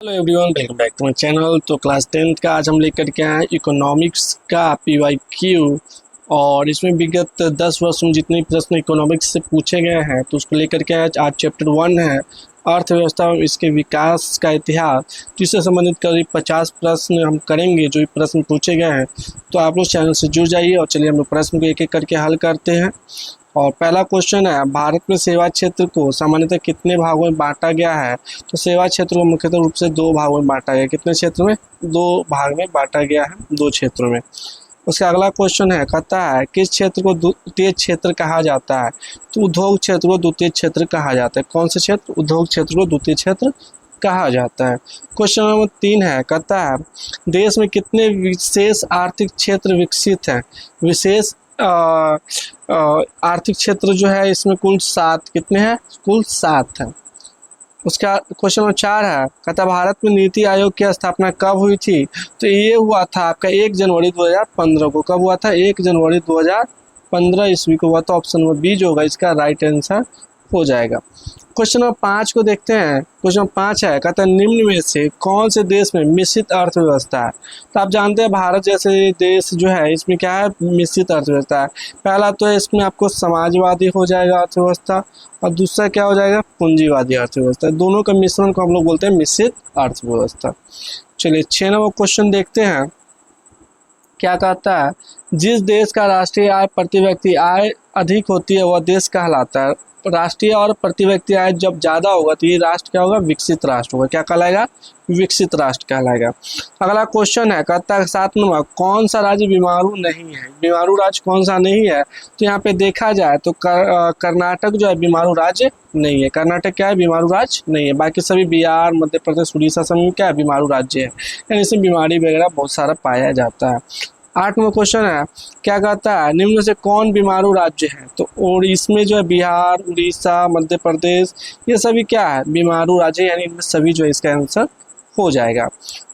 Hello everyone, welcome back to my channel. तो class 10th का आज हम लेकर के आए हैं इकोनॉमिक्स का PYQ। और इसमें विगत 10 वर्ष में जितने प्रश्न इकोनॉमिक्स से पूछे गए हैं तो उसको लेकर के आज चैप्टर 1 है अर्थव्यवस्था और इसके विकास का इतिहास, जिससे संबंधित करीब 50 प्रश्न हम करेंगे जो प्रश्न पूछे गए हैं। तो आप लोग चैनल से जुड़ जाइए और चलिए हम लोग प्रश्न को एक एक करके हल करते हैं। और पहला क्वेश्चन है, भारत में सेवा क्षेत्र को सामान्यतः कितने भागों में बांटा गया है? तो सेवा क्षेत्र को मुख्यतः रूप से 2 भागों में बांटा गया। कितने क्षेत्र में? 2 भाग में बांटा गया है, 2 क्षेत्रों में। उसका अगला क्वेश्चन है, कहता है किस क्षेत्र को द्वितीय क्षेत्र कहा जाता है? तो उद्योग क्षेत्र को द्वितीय क्षेत्र कहा जाता है। कौन से क्षेत्र? उद्योग क्षेत्र को द्वितीय क्षेत्र कहा जाता है। क्वेश्चन नंबर 3 है, कहता है देश में कितने विशेष आर्थिक क्षेत्र विकसित हैं? विशेष आर्थिक क्षेत्र जो है इसमें कुल 7 कितने हैं? कुल 7 हैं। उसका क्वेश्चन नंबर 4 है, कहता भारत में नीति आयोग की स्थापना कब हुई थी? तो ये हुआ था आपका 1 जनवरी 2015 को। कब हुआ था? 1 जनवरी 2015 ईस्वी को हुआ। तो ऑप्शन नंबर बी जो होगा इसका राइट आंसर हो जाएगा। क्वेश्चन नंबर 5 को देखते हैं। क्वेश्चन नंबर 5 है, कहता है निम्न में से कौन से देश में मिश्रित अर्थव्यवस्था है? तो आप जानते हैं भारत जैसे देश जो है इसमें क्या है? मिश्रित अर्थव्यवस्था है। पहला तो है इसमें आपको समाजवादी हो जाएगा अर्थव्यवस्था, और दूसरा क्या हो जाएगा? पूंजीवादी अर्थव्यवस्था। दोनों का मिश्रण को हम लोग बोलते हैं मिश्रित अर्थव्यवस्था। चलिए 6 नंबर क्वेश्चन देखते हैं। क्या कहता है जिस देश का राष्ट्रीय आय प्रति व्यक्ति आय अधिक होती है वह देश कहलाता है। राष्ट्रीय और प्रति व्यक्ति आय जब ज़्यादा होगा तो ये राष्ट्र क्या होगा? विकसित राष्ट्र होगा। क्या कहलाएगा? विकसित राष्ट्र कहलाएगा। अगला क्वेश्चन है, कहता है 7 नंबर, कौन सा राज्य बीमारू नहीं है? बीमारू राज्य कौन सा नहीं है? तो यहाँ पे देखा जाए तो कर्नाटक जो है बीमारू राज्य नहीं है। कर्नाटक क्या है? बीमारू राज्य नहीं है। बाकी सभी बिहार, मध्य प्रदेश, उड़ीसा सभी क्या है? बीमारू राज्य है, यानी इसमें बीमारी वगैरह बहुत सारा पाया जाता है। 8 नंबर क्वेश्चन है, क्या कहता है निम्न से कौन बीमारू राज्य है? तो और इसमें जो है बिहार, उड़ीसा, मध्य प्रदेश ये सभी क्या है? बीमारू राज्य, यानी इनमें सभी जो है इसका आंसर हो जाएगा।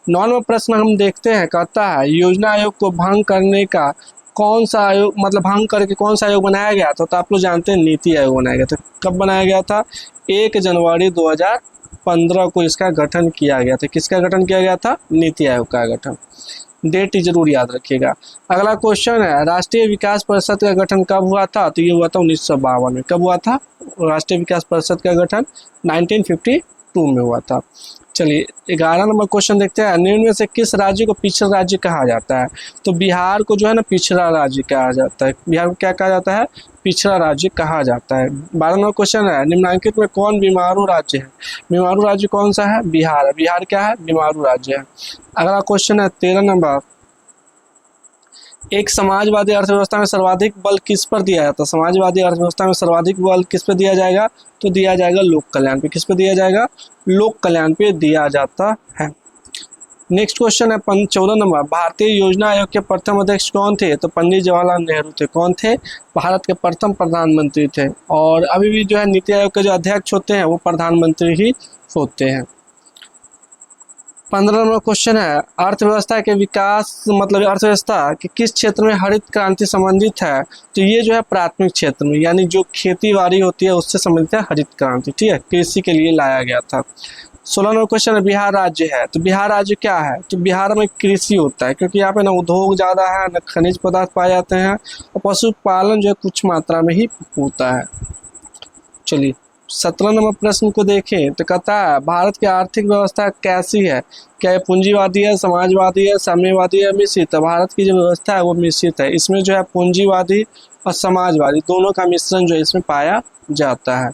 9 नंबर प्रश्न हम देखते हैं। कहता है योजना आयोग को भंग करने का कौन सा आयोग, मतलब भंग करके कौन सा आयोग बनाया गया था? तो आप लोग जानते हैं नीति आयोग बनाया गया था। कब बनाया गया था? 1 जनवरी 2015 को इसका गठन किया गया था। किसका गठन किया गया था? नीति आयोग का गठन। डेट जरूर याद रखिएगा। अगला क्वेश्चन है, राष्ट्रीय विकास परिषद का गठन कब हुआ था? तो ये हुआ था 1952 में। कब हुआ था राष्ट्रीय विकास परिषद का गठन? 1952 में हुआ था। चलिए 11 नंबर क्वेश्चन देखते हैं। निम्न में से किस राज्य को पिछड़ा राज्य कहा जाता है? तो बिहार को जो है ना पिछड़ा राज्य कहा जाता है। बिहार को क्या कहा जाता है? पिछड़ा राज्य कहा जाता है। 12 नंबर क्वेश्चन है, निम्नलिखित में कौन बीमारू राज्य है? बीमारू राज्य कौन सा है? बिहार है। बिहार क्या है? बीमारू राज्य है। अगला क्वेश्चन है 13 नंबर, एक समाजवादी अर्थव्यवस्था में सर्वाधिक बल किस पर दिया जाता है? समाजवादी अर्थव्यवस्था में सर्वाधिक बल किस पर दिया जाएगा? तो दिया जाएगा लोक कल्याण पे। किस पे दिया जाएगा? लोक कल्याण पे दिया जाता है। नेक्स्ट क्वेश्चन है 14 नंबर, भारतीय योजना आयोग के प्रथम अध्यक्ष कौन थे? तो पंडित जवाहरलाल नेहरू थे। कौन थे? भारत के प्रथम प्रधानमंत्री थे। और अभी भी जो है नीति आयोग के जो अध्यक्ष होते हैं वो प्रधानमंत्री ही होते हैं। 15 नंबर क्वेश्चन है, अर्थव्यवस्था के विकास, मतलब अर्थव्यवस्था के किस क्षेत्र में हरित क्रांति संबंधित है? तो ये जो है प्राथमिक क्षेत्र में, यानी जो खेती बाड़ी होती है उससे संबंधित है हरित क्रांति। ठीक है, कृषि के लिए लाया गया था। 16 नंबर क्वेश्चन है, बिहार राज्य है। तो बिहार राज्य क्या है? तो बिहार में कृषि होता है, क्योंकि यहाँ पे ना उद्योग ज़्यादा है, न खनिज पदार्थ पाए जाते हैं, और पशुपालन जो है कुछ मात्रा में ही होता है। चलिए 17 नंबर प्रश्न को देखें तो कहता है भारत की आर्थिक व्यवस्था कैसी है? क्या ये पूंजीवादी है, समाजवादी है, साम्यवादी है, मिश्रित है? भारत की जो व्यवस्था है वो मिश्रित है। इसमें जो है पूंजीवादी और समाजवादी दोनों का मिश्रण जो है इसमें पाया जाता है।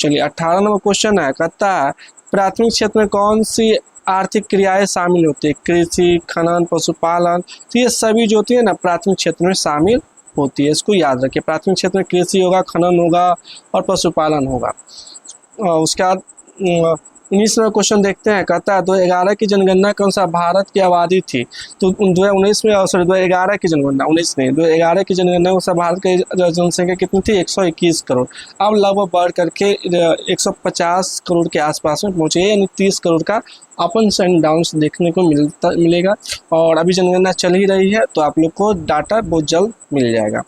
चलिए 18 नंबर क्वेश्चन है, कहता है प्राथमिक क्षेत्र में कौन सी आर्थिक क्रियाएं शामिल होती है? कृषि, खनन, पशुपालन। तो ये सभी जो होती है ना प्राथमिक क्षेत्र में शामिल होती है। इसको याद रखिए, प्राथमिक क्षेत्र में कृषि होगा, खनन होगा और पशुपालन होगा। उसके बाद 19वां क्वेश्चन देखते हैं। कहता है 2011 की जनगणना के अनुसार भारत की आबादी थी। तो 2019 में, सॉरी 2011 की जनगणना, 19 नहीं, 2011 की जनगणना के अनुसार भारत की जनसंख्या कितनी थी? 121 करोड़। अब लगभग बढ़ करके 150 करोड़ के आसपास में पहुँचे, यानी 30 करोड़ का अप्स एंड डाउन्स देखने को मिलेगा। और अभी जनगणना चल ही रही है तो आप लोग को डाटा बहुत जल्द मिल जाएगा।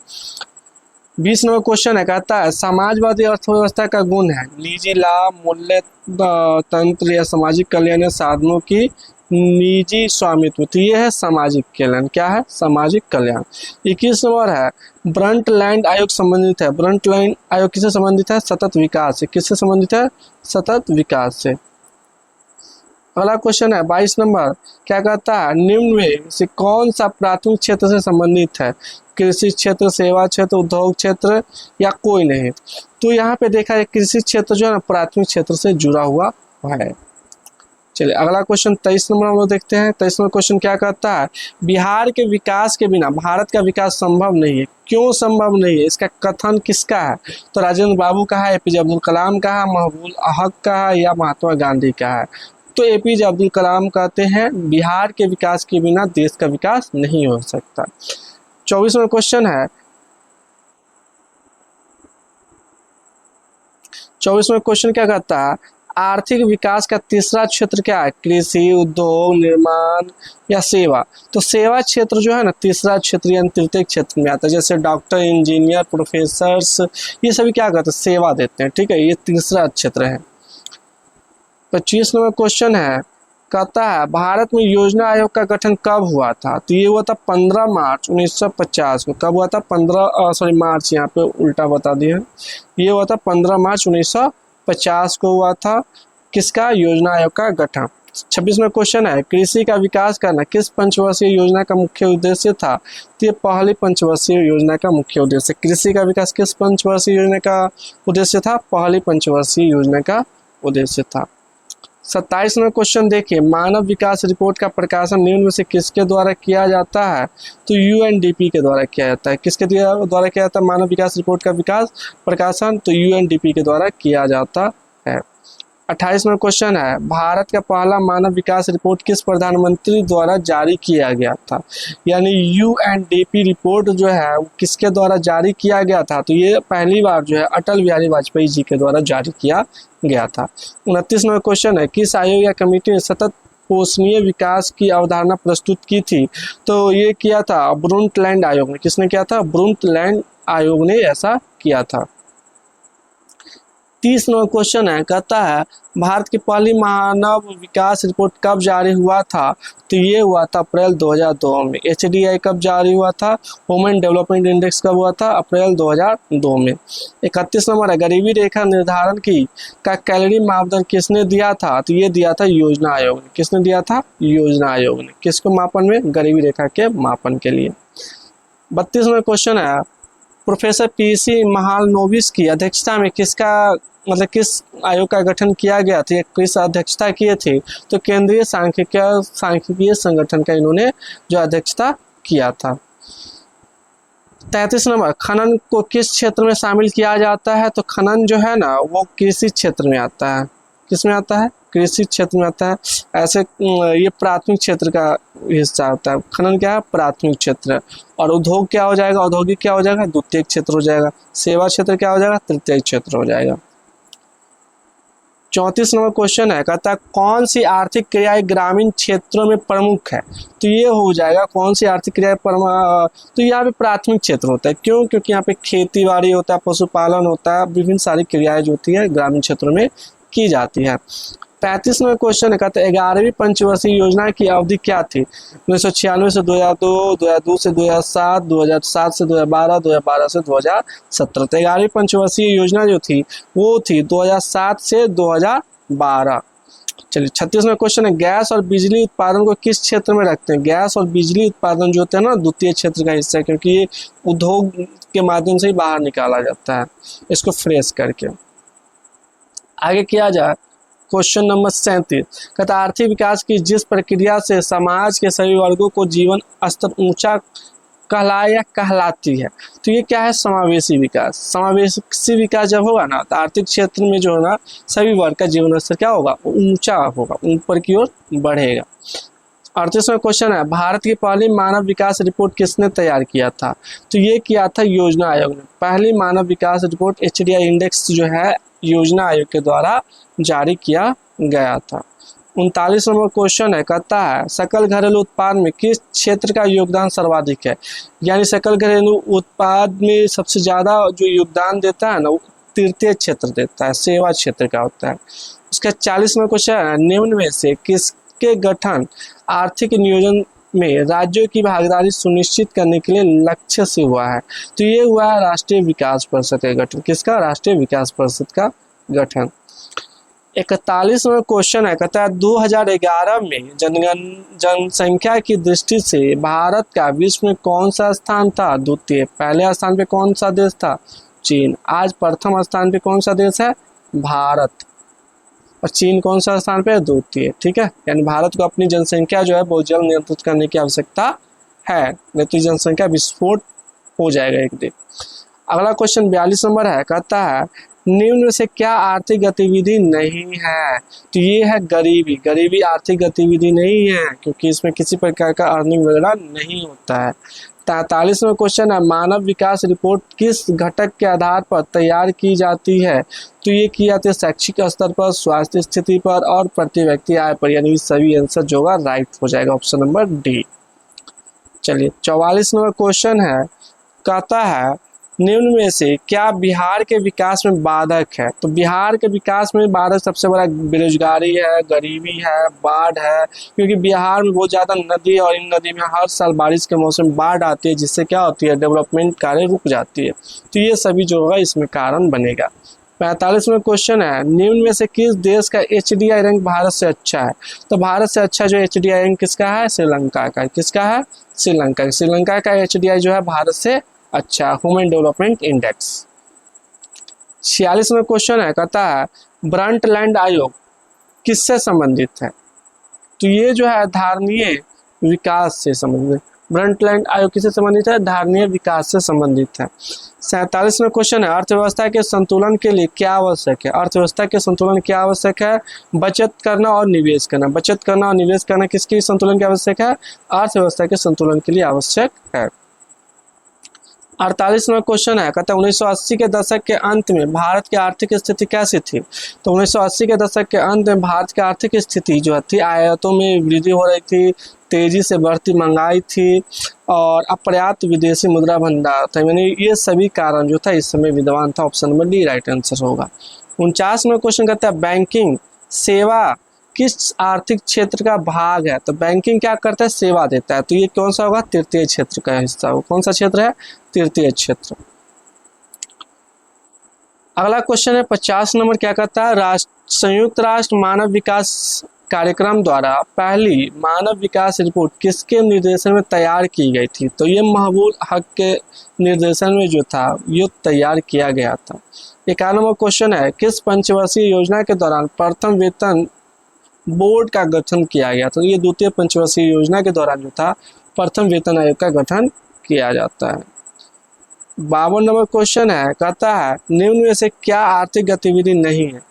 20 नंबर क्वेश्चन है, कहता है समाजवादी अर्थव्यवस्था का गुण है निजी लाभ, मूल्य तंत्र या सामाजिक कल्याण साधनों की निजी स्वामित्व। तो ये है सामाजिक कल्याण। क्या है? सामाजिक कल्याण। 21 नंबर है ब्रंटलैंड आयोग संबंधित है। ब्रंटलैंड आयोग किससे संबंधित है? सतत विकास से। किससे संबंधित है? सतत विकास से। अगला क्वेश्चन है 22 नंबर, क्या कहता है निम्न में से कौन सा प्राथमिक क्षेत्र से संबंधित है? कृषि क्षेत्र, सेवा क्षेत्र, उद्योग क्षेत्र या कोई नहीं। तो यहाँ पे देखा है कृषि क्षेत्र जो है ना प्राथमिक क्षेत्र से जुड़ा हुआ है। चलिए अगला क्वेश्चन 23 नंबर हम लोग देखते हैं। 23 नंबर क्वेश्चन क्या कहता है बिहार के विकास के बिना भारत का विकास संभव नहीं है। क्यों संभव नहीं है? इसका कथन किसका है? तो राजेंद्र बाबू का है, एपीजे अब्दुल कलाम का है, महबूब हक का है या महात्मा गांधी का है? तो एपीजे अब्दुल कलाम कहते हैं बिहार के विकास के बिना देश का विकास नहीं हो सकता। 24वां क्वेश्चन है, 24वां क्वेश्चन क्या कहता है आर्थिक विकास का तीसरा क्षेत्र क्या है? कृषि, उद्योग, निर्माण या सेवा। तो सेवा क्षेत्र जो है ना तीसरा क्षेत्र यानी तृतीय क्षेत्र में आता है। जैसे डॉक्टर, इंजीनियर, प्रोफेसर्स ये सभी क्या करते हैं? सेवा देते हैं। ठीक है, ये तीसरा क्षेत्र है। 25 नंबर क्वेश्चन है, कहता है भारत में योजना आयोग का गठन कब हुआ था? तो ये हुआ था 15 मार्च 1950 को। कब हुआ था? मार्च, यहाँ पे उल्टा बता दिए। ये हुआ था 15 मार्च 1950 को हुआ था। किसका? योजना आयोग का गठन। 26वां क्वेश्चन है, कृषि का विकास करना किस पंचवर्षीय योजना का मुख्य उद्देश्य था? तो ये पहली पंचवर्षीय योजना का मुख्य उद्देश्य। कृषि का विकास किस पंचवर्षीय योजना का उद्देश्य था? पहली पंचवर्षीय योजना का उद्देश्य था। 27वां क्वेश्चन देखिए, मानव विकास रिपोर्ट का प्रकाशन निम्न में से किसके द्वारा किया जाता है? तो यूएनडीपी के द्वारा किया जाता है। किसके द्वारा किया जाता है मानव विकास रिपोर्ट का प्रकाशन? तो यूएनडीपी के द्वारा किया जाता है। 28वां क्वेश्चन है, भारत का पहला मानव विकास रिपोर्ट किस प्रधानमंत्री द्वारा जारी किया गया था? यानी यूएनडीपी रिपोर्ट जो है वो किसके द्वारा जारी किया गया था? तो ये पहली बार जो है अटल बिहारी वाजपेयी जी के द्वारा जारी किया गया था। 29वां क्वेश्चन है, किस आयोग या कमेटी ने सतत पोषणीय विकास की अवधारणा प्रस्तुत की थी? तो ये किया था ब्रुंटलैंड आयोग ने। किसने किया था? ब्रुंटलैंड आयोग ने ऐसा किया था। 30 नंबर क्वेश्चन है, कहता है भारत की पहली मानव विकास रिपोर्ट कब जारी हुआ था? तो ये हुआ था अप्रैल 2002 में। एचडीआई कब जारी हुआ था? ह्यूमन डेवलपमेंट इंडेक्स कब हुआ था? अप्रैल 2002 में। 31 नंबर है, गरीबी रेखा निर्धारण की का कैलोरी मापदंड किसने दिया था? तो ये दिया था योजना आयोग ने। किसने दिया था? योजना आयोग ने। किसको मापन में? गरीबी रेखा के मापन के लिए। 32 नंबर क्वेश्चन है, प्रोफेसर पीसी महालनोबिस की अध्यक्षता में किस आयोग का गठन किया गया था? किस अध्यक्षता किए थे? तो केंद्रीय सांख्यिकीय संगठन का इन्होंने जो अध्यक्षता किया था। 33 नंबर, खनन को किस क्षेत्र में शामिल किया जाता है? तो खनन जो है ना वो कृषि क्षेत्र में आता है। किस में आता है? कृषि क्षेत्र में आता है। ऐसे ये प्राथमिक क्षेत्र का हिस्सा होता है। खनन क्या है? प्राथमिक क्षेत्र। और उद्योग क्या हो जाएगा? औद्योगिक क्या हो जाएगा? द्वितीय क्षेत्र हो जाएगा। सेवा क्षेत्र क्या हो जाएगा? तृतीय क्षेत्र हो जाएगा। 34 नंबर क्वेश्चन है, कहता है कौन सी आर्थिक क्रियाएं ग्रामीण क्षेत्रों में प्रमुख है? तो ये हो जाएगा कौन सी आर्थिक क्रियाएं तो यहाँ पे प्राथमिक क्षेत्र होता है। क्यों? क्योंकि यहाँ पे खेती बाड़ी होता है, पशुपालन होता है, विभिन्न सारी क्रियाएं जो होती है ग्रामीण क्षेत्रों में की जाती है। 35 नंबर क्वेश्चन है, कहते हैं 11वीं पंचवर्षीय योजना की अवधि क्या थी? 1996 से 2002, 2002 से 2007, 2007 से 2012, 2012 से 2017। तो 11वीं पंचवर्षीय योजना जो थी वो थी 2007 से 2012। चलिए 36वां क्वेश्चन है, गैस और बिजली उत्पादन को किस क्षेत्र में रखते हैं? गैस और बिजली उत्पादन जो होते हैं ना द्वितीय क्षेत्र का हिस्सा है, क्योंकि ये उद्योग के माध्यम से ही बाहर निकाला जाता है इसको फ्रेश करके। आगे किया जाए क्वेश्चन नंबर 37, कहता आर्थिक विकास की जिस प्रक्रिया से समाज के सभी वर्गों को जीवन स्तर ऊंचा कहलाए या कहलाती है, तो ये क्या है? समावेशी विकास। समावेशी विकास जब होगा ना तो आर्थिक क्षेत्र में जो है ना सभी वर्ग का जीवन स्तर क्या होगा? ऊंचा होगा, ऊपर की ओर बढ़ेगा। 38वां क्वेश्चन है, भारत की पहली मानव विकास रिपोर्ट किसने तैयार किया था? तो ये किया था योजना आयोग ने। पहली मानव विकास रिपोर्ट एचडीआई इंडेक्स जो है योजना आयोग के द्वारा जारी किया गया था। 39 नंबर क्वेश्चन है, कहता है सकल घरेलू उत्पाद में किस क्षेत्र का योगदान सर्वाधिक है। यानी सकल घरेलू उत्पाद में सबसे ज़्यादा जो योगदान देता है ना, वो तृतीय क्षेत्र देता है, सेवा क्षेत्र का होता है। उसका 40 नंबर क्वेश्चन है, निम्न में से किसके गठन आर्थिक नियोजन में राज्यों की भागीदारी सुनिश्चित करने के लिए लक्ष्य से हुआ है। तो ये हुआ है राष्ट्रीय विकास परिषद का गठन। किसका? राष्ट्रीय विकास परिषद का गठन। 41 नंबर क्वेश्चन है, कहता है 2011 में जनसंख्या की दृष्टि से भारत का विश्व में कौन सा स्थान था? द्वितीय। पहले स्थान पे कौन सा देश था? चीन। आज प्रथम स्थान पे कौन सा देश है? भारत। और चीन कौन सा स्थान पे है? द्वितीय। ठीक है, यानी भारत को अपनी जनसंख्या जो है बहुत जल्द नियंत्रित करने की आवश्यकता है, नहीं तो जनसंख्या विस्फोट हो जाएगा एक दिन। अगला क्वेश्चन 42 नंबर है, कहता है निम्न में से क्या आर्थिक गतिविधि नहीं है? तो ये है गरीबी। गरीबी आर्थिक गतिविधि नहीं है क्योंकि इसमें किसी प्रकार का अर्निंग वगैरह नहीं होता है। 43 में क्वेश्चन है, मानव विकास रिपोर्ट किस घटक के आधार पर तैयार की जाती है? तो ये की जाती है शैक्षिक स्तर पर, स्वास्थ्य स्थिति पर और प्रति व्यक्ति आय पर। यानी सभी आंसर जो होगा राइट हो जाएगा, ऑप्शन नंबर डी। चलिए 44 नंबर क्वेश्चन है, कहता है निम्न में से क्या बिहार के विकास में बाधक है? तो बिहार के विकास में बाधक सबसे बड़ा बेरोजगारी है, गरीबी है, बाढ़ है, क्योंकि बिहार में बहुत ज़्यादा नदी है और इन नदी में हर साल बारिश के मौसम में बाढ़ आती है, जिससे क्या होती है, डेवलपमेंट कार्य रुक जाती है। तो ये सभी जो होगा इसमें कारण बनेगा। 45 में क्वेश्चन है, निम्न में से किस देश का HDI रैंक भारत से अच्छा है? तो भारत से अच्छा जो HDI रैंक किसका है? श्रीलंका का। किसका है? श्रीलंका। श्रीलंका का HDI जो है भारत से अच्छा, ह्यूमन डेवलपमेंट इंडेक्स। 46 में क्वेश्चन है, कहता है ब्रंटलैंड आयोग किससे संबंधित है? तो ये जो है धारणीय विकास से संबंधित। ब्रंटलैंड आयोग किससे संबंधित है? धारणीय विकास से संबंधित है। 47 में क्वेश्चन है, अर्थव्यवस्था के संतुलन के लिए क्या आवश्यक है? अर्थव्यवस्था के संतुलन क्या आवश्यक है? बचत करना और निवेश करना। बचत करना और निवेश करना किसके संतुलन की आवश्यक है? अर्थव्यवस्था के संतुलन के लिए आवश्यक है। 48 में क्वेश्चन है, कहता है 1980 के दशक के अंत में भारत की आर्थिक स्थिति कैसी थी? तो 1980 के दशक के अंत में भारत की आर्थिक स्थिति जो थी, आयातों में वृद्धि हो रही थी, तेजी से बढ़ती महंगाई थी और अपर्याप्त विदेशी मुद्रा भंडार था। यानी ये सभी कारण जो था इस समय विद्यमान था। Option number D right answer होगा। 49 में क्वेश्चन कहता है बैंकिंग सेवा किस आर्थिक क्षेत्र का भाग है? तो बैंकिंग क्या करता है? सेवा देता है। तो ये कौन सा होगा? तृतीय क्षेत्र का हिस्सा होगा। कौन सा क्षेत्र है? तृतीय क्षेत्र। अगला क्वेश्चन है 50 नंबर, क्या कहता है संयुक्त राष्ट्र मानव विकास कार्यक्रम द्वारा पहली मानव विकास रिपोर्ट किसके निर्देशन में तैयार की गई थी? तो ये महबूब हक के निर्देशन में जो था ये तैयार किया गया था। 51 नंबर क्वेश्चन है, किस पंचवर्षीय योजना के दौरान प्रथम वेतन बोर्ड का गठन किया गया? तो ये द्वितीय पंचवर्षीय योजना के दौरान जो था प्रथम वेतन आयोग का गठन किया जाता है। 52 नंबर क्वेश्चन है, कहता है निम्न में से क्या आर्थिक गतिविधि नहीं है?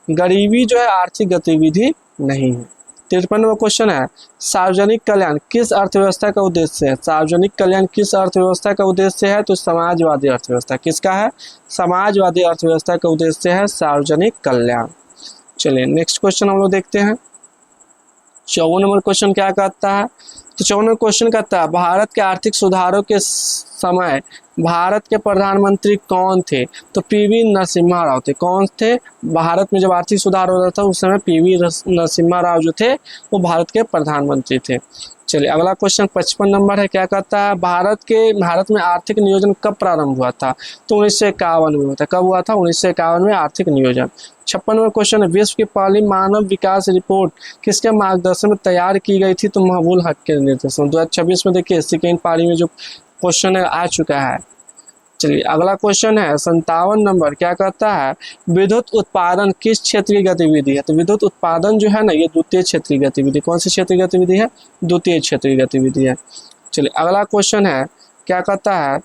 गरीबी जो है आर्थिक गतिविधि नहीं है। 53 नंबर क्वेश्चन है, सार्वजनिक कल्याण किस अर्थव्यवस्था का उद्देश्य है? सार्वजनिक कल्याण किस अर्थव्यवस्था का उद्देश्य है? तो समाजवादी अर्थव्यवस्था। किसका है? समाजवादी अर्थव्यवस्था का उद्देश्य है सार्वजनिक कल्याण। चलिए नेक्स्ट क्वेश्चन हम लोग देखते हैं। 54 नंबर क्वेश्चन क्या कहता है? तो 54 क्वेश्चन कहता है भारत के आर्थिक सुधारों के समय भारत के प्रधानमंत्री कौन थे? तो PV नरसिम्हा राव थे। कौन थे? भारत में जब आर्थिक सुधार हो रहा था उस समय PV नरसिम्हा राव जो थे वो भारत के प्रधानमंत्री थे। चलिए अगला क्वेश्चन 55 नंबर है, क्या कहता है भारत में आर्थिक नियोजन कब प्रारंभ हुआ था? तो 1951 में हुआ था। कब हुआ था? 1951 में आर्थिक नियोजन। 56 नंबर क्वेश्चन है, विश्व की पहली मानव विकास रिपोर्ट किसके मार्गदर्शन में तैयार की गई थी? तो महबूब हक के निर्देशन। 2026 में देखिए सेकेंड पारी में जो क्वेश्चन है आ चुका है। चलिए अगला क्वेश्चन है 57 नंबर, क्या कहता है विद्युत उत्पादन किस क्षेत्र की गतिविधि है? तो विद्युत उत्पादन जो है ना ये द्वितीय क्षेत्र की गतिविधि। कौन सी क्षेत्र की गतिविधि है? द्वितीय क्षेत्र की गतिविधि है। चलिए अगला क्वेश्चन है, क्या कहता है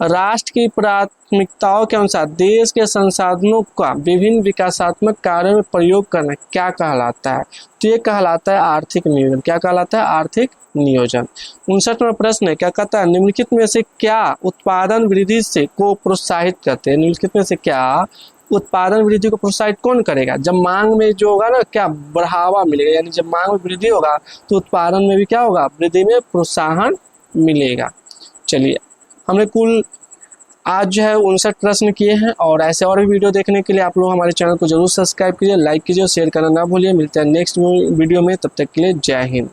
राष्ट्र की प्राथमिकताओं के अनुसार देश के संसाधनों का विभिन्न विकासात्मक कार्यों में प्रयोग करना क्या कहलाता है? तो ये कहलाता है आर्थिक नियोजन। क्या कहलाता है? आर्थिक नियोजन। 59वां प्रश्न है, क्या कहता है निम्नलिखित में से क्या उत्पादन वृद्धि से को प्रोत्साहित करते हैं? निम्नलिखित में से क्या उत्पादन वृद्धि को प्रोत्साहित कौन करेगा? जब मांग में जो होगा ना, क्या बढ़ावा मिलेगा, यानी जब मांग में वृद्धि होगा तो उत्पादन में भी क्या होगा, वृद्धि में प्रोत्साहन मिलेगा। चलिए, हमने कुल आज जो है 59 प्रश्न किए हैं, और ऐसे और भी वीडियो देखने के लिए आप लोग हमारे चैनल को जरूर सब्सक्राइब कीजिए, लाइक कीजिए और शेयर करना ना भूलिए। मिलते हैं नेक्स्ट वीडियो में, तब तक के लिए जय हिंद।